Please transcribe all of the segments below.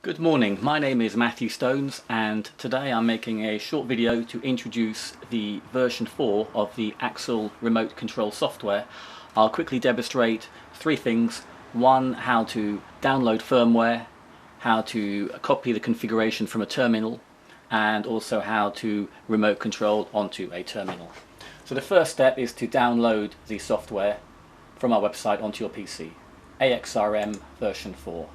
Good morning, my name is Matthew Stones and today I'm making a short video to introduce the version 4 of the Axel remote control software. I'll quickly demonstrate three things. One, how to download firmware, how to copy the configuration from a terminal, and also how to remote control onto a terminal. So the first step is to download the software from our website onto your PC, Axrm version 4.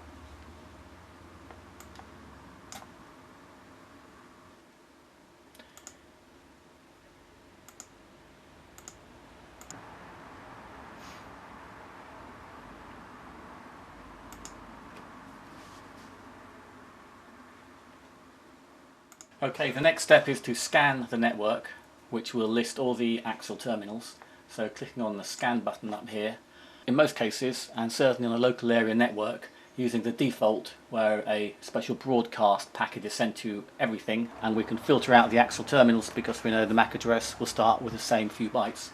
Okay, the next step is to scan the network, which will list all the Axel terminals. So clicking on the scan button up here. In most cases, and certainly on a local area network, using the default where a special broadcast packet is sent to everything, and we can filter out the Axel terminals because we know the MAC address will start with the same few bytes.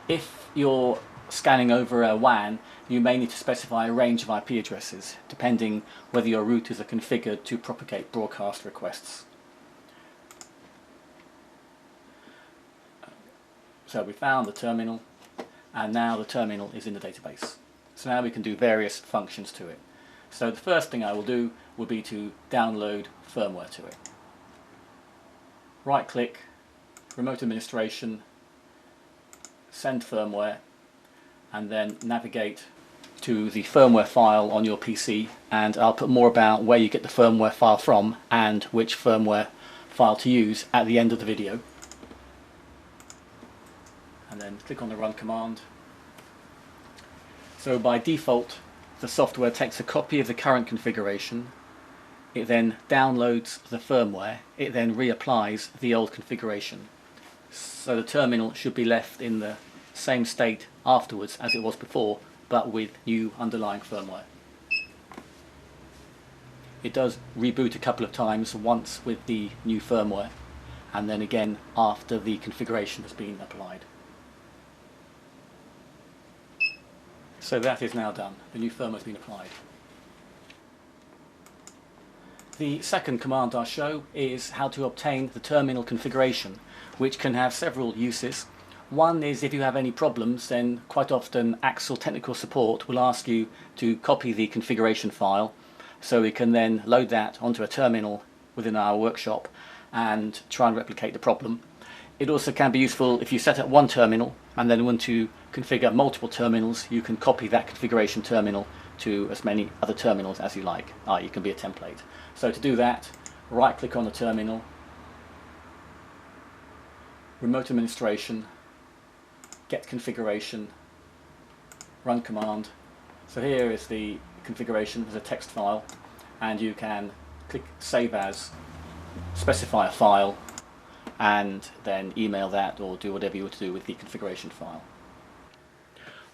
If you're scanning over a WAN, you may need to specify a range of IP addresses, depending whether your routers are configured to propagate broadcast requests. So we found the terminal, and now the terminal is in the database. So now we can do various functions to it. So the first thing I will do will be to download firmware to it. Right click, remote administration, send firmware, and then navigate to the firmware file on your PC, and I'll put more about where you get the firmware file from and which firmware file to use at the end of the video. And then click on the run command. So by default the software takes a copy of the current configuration, it then downloads the firmware, it then reapplies the old configuration. So the terminal should be left in the same state afterwards as it was before, but with new underlying firmware. It does reboot a couple of times, once with the new firmware and then again after the configuration has been applied. So that is now done. The new firmware has been applied. The second command I'll show is how to obtain the terminal configuration, which can have several uses. One is if you have any problems, then quite often Axel technical support will ask you to copy the configuration file, so we can then load that onto a terminal within our workshop and try and replicate the problem. It also can be useful if you set up one terminal and then want to configure multiple terminals. You can copy that configuration terminal to as many other terminals as you like. It can be a template. So to do that, right click on the terminal, remote administration, get configuration, run command. So here is the configuration as a text file, and you can click save as, specify a file, and then email that or do whatever you want to do with the configuration file.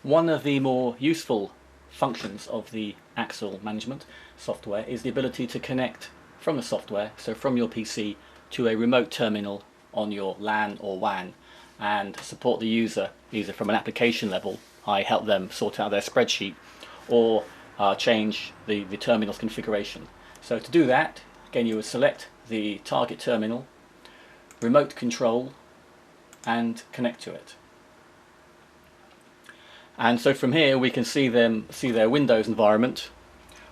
One of the more useful functions of the Axel management software is the ability to connect from the software, so from your PC, to a remote terminal on your LAN or WAN, and support the user either from an application level. I help them sort out their spreadsheet, or change the terminal's configuration. So to do that, again, you would select the target terminal, remote control, and connect to it. And so from here we can see their Windows environment,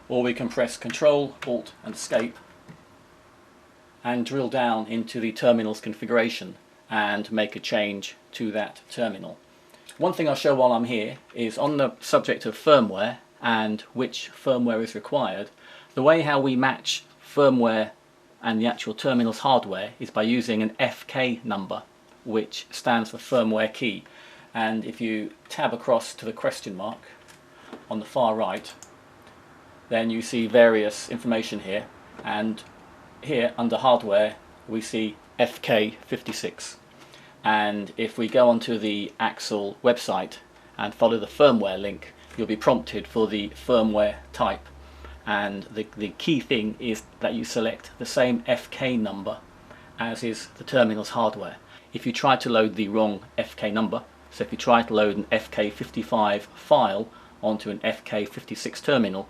or we can press Control, Alt and Escape and drill down into the terminal's configuration and make a change to that terminal. One thing I'll show while I'm here is on the subject of firmware and which firmware is required. The way how we match firmware and the actual terminal's hardware is by using an FK number, which stands for firmware key. And if you tab across to the question mark on the far right, then you see various information here, and here under hardware we see FK56. And if we go onto the Axel website and follow the firmware link, you'll be prompted for the firmware type. And the key thing is that you select the same FK number as is the terminal's hardware. If you try to load the wrong FK number, so if you try to load an FK55 file onto an FK56 terminal,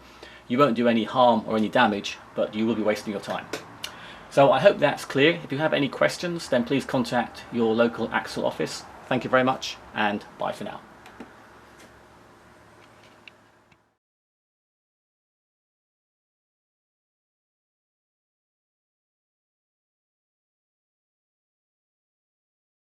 You won't do any harm or any damage, but you will be wasting your time. So I hope that's clear. If you have any questions, then please contact your local Axel office. Thank you very much, and bye for now.